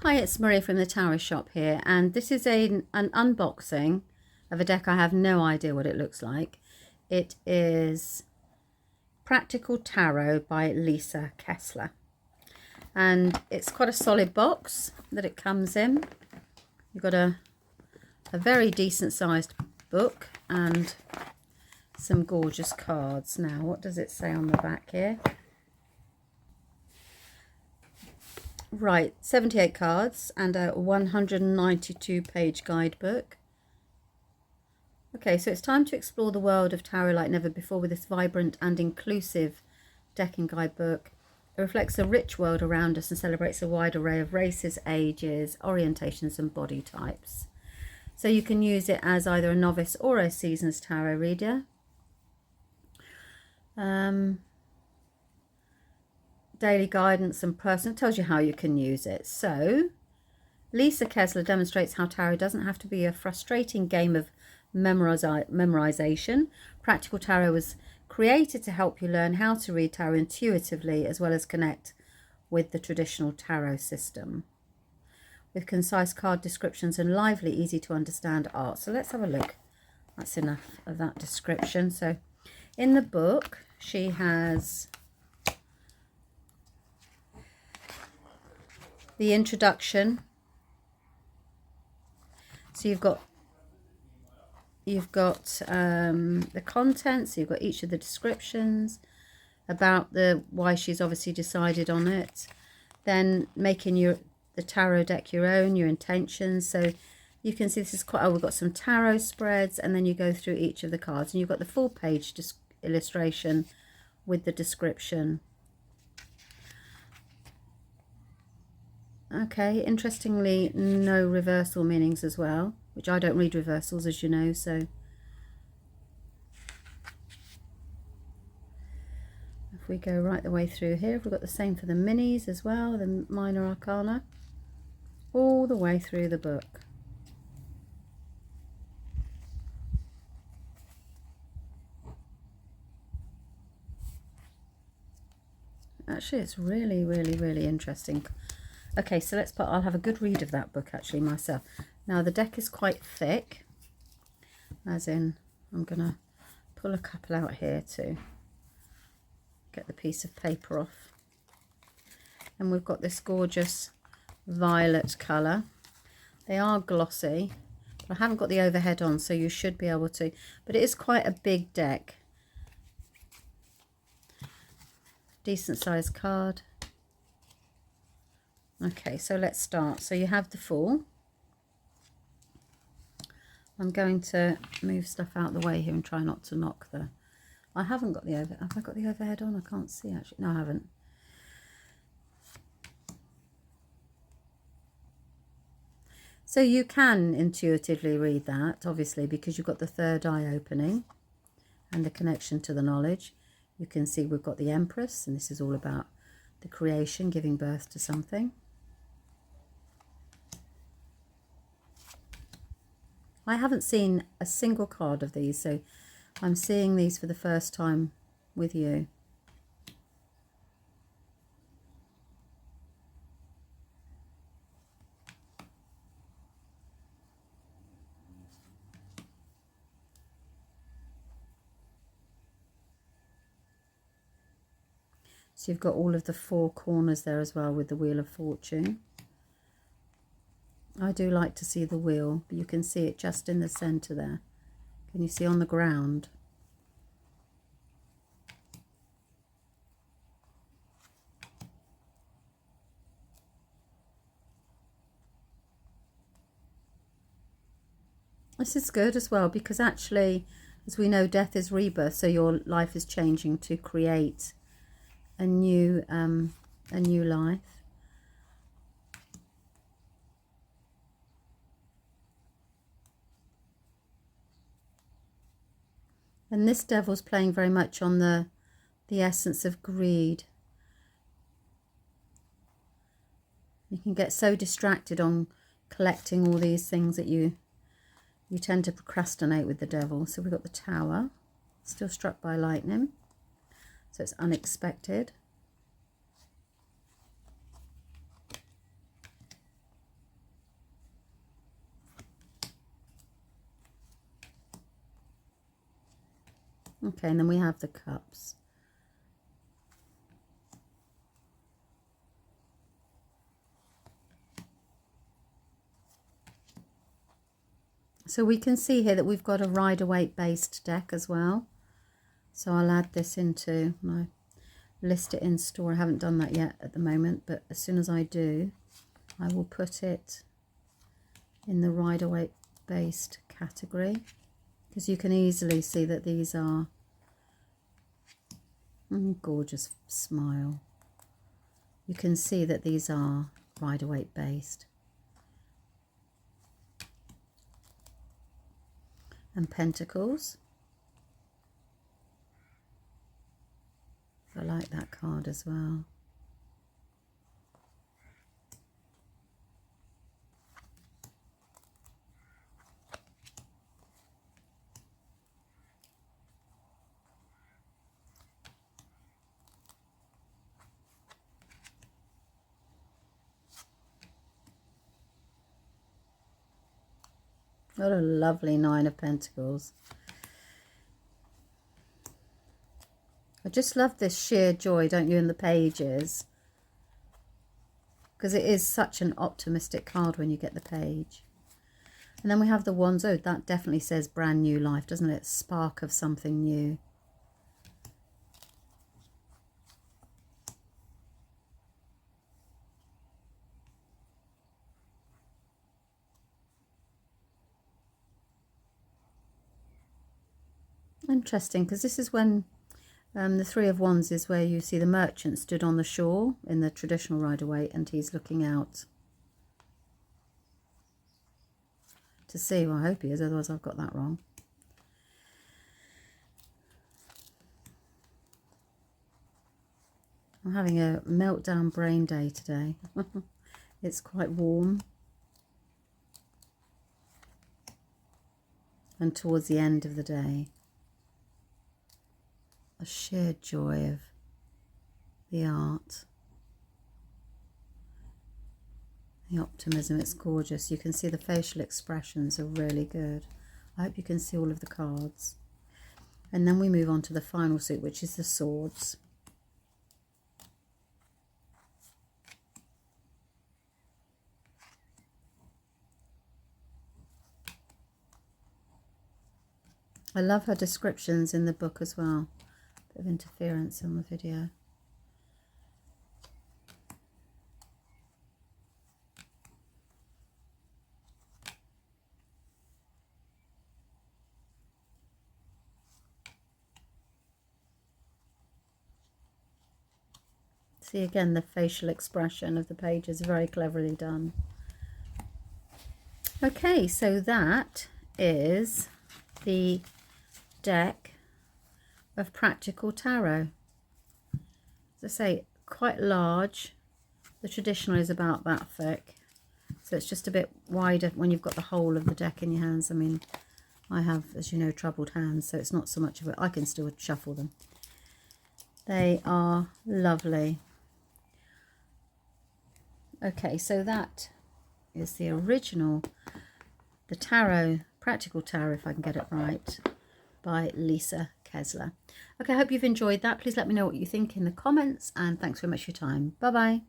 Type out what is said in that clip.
Hi, it's Maria from the Tarot Shop here, and this is an unboxing of a deck. I have no idea what it looks like. It is Practical Tarot by Lisa Kessler, and it's quite a solid box that it comes in. You've got a very decent sized book and some gorgeous cards. Now, what does it say on the back here? Right, 78 cards and a 192 page guidebook. Okay, so it's time to explore the world of tarot like never before with this vibrant and inclusive deck and guidebook. It reflects the rich world around us and celebrates a wide array of races, ages, orientations and body types. So you can use it as either a novice or a seasoned tarot reader. Daily guidance and personal, tells you how you can use it. So Lisa Kessler demonstrates how tarot doesn't have to be a frustrating game of memorization. Practical Tarot was created to help you learn how to read tarot intuitively as well as connect with the traditional tarot system with concise card descriptions and lively, easy to understand art. So let's have a look. That's enough of that description. So in the book she has the introduction. So you've got the contents. So you've got each of the descriptions about why she's obviously decided on it. Then making the tarot deck your own, your intentions. So you can see this is quite. We've got some tarot spreads, and then you go through each of the cards, and you've got the full page illustration with the description. Okay, interestingly, no reversal meanings as well, which I don't read reversals, as you know, so if we go right the way through here, we've got the same for the minis as well, the minor arcana, all the way through the book. Actually, it's really, really, really interesting. Okay, so I'll have a good read of that book actually myself. Now the deck is quite thick, as in I'm going to pull a couple out here to get the piece of paper off. And we've got this gorgeous violet colour. They are glossy, but I haven't got the overhead on, so you should be able to. But it is quite a big deck. Decent sized card. Okay, so let's start. So you have the Fool. I'm going to move stuff out of the way here and try not to knock the... I haven't got the overhead. Have I got the overhead on? I can't see actually. No, I haven't. So you can intuitively read that, obviously, because you've got the third eye opening and the connection to the knowledge. You can see we've got the Empress, and this is all about the creation, giving birth to something. I haven't seen a single card of these, so I'm seeing these for the first time with you. So you've got all of the four corners there as well with the Wheel of Fortune. I do like to see the wheel, but you can see it just in the centre there. Can you see on the ground? This is good as well because actually, as we know, death is rebirth, so your life is changing to create a new life. And this devil's playing very much on the essence of greed. You can get so distracted on collecting all these things that you tend to procrastinate with the devil. So we've got the Tower, still struck by lightning. So it's unexpected. Okay, and then we have the cups. So we can see here that we've got a Rider-Waite based deck as well. So I'll add this into my list it in store. I haven't done that yet at the moment, but as soon as I do, I will put it in the Rider-Waite based category, because you can easily see that these are gorgeous smile. You can see that these are Rider-Waite based. And Pentacles. I like that card as well. What a lovely Nine of Pentacles. I just love this sheer joy, don't you, in the pages? Because it is such an optimistic card when you get the page. And then we have the Wands. Oh, that definitely says brand new life, doesn't it? Spark of something new. Interesting, because this is when the Three of Wands is where you see the merchant stood on the shore in the traditional Rider-Waite, and he's looking out to see. Well, I hope he is, otherwise I've got that wrong. I'm having a meltdown brain day today. It's quite warm. And towards the end of the day, a sheer joy of the art, the optimism. It's gorgeous. You can see the facial expressions are really good. I hope you can see all of the cards. And then we move on to the final suit, which is the Swords. I love her descriptions in the book as well. Bit of interference on the video. See again the facial expression of the page is very cleverly done. Okay, so that is the deck of Practical Tarot. As I say, quite large. The traditional is about that thick, so it's just a bit wider when you've got the whole of the deck in your hands. I mean, I have, as you know, troubled hands, so it's not so much of it. I can still shuffle them. They are lovely. Okay, so that is the original, the tarot, Practical Tarot, if I can get it right, by Lisa Kessler. Okay, I hope you've enjoyed that. Please let me know what you think in the comments, and thanks very much for your time. Bye-bye.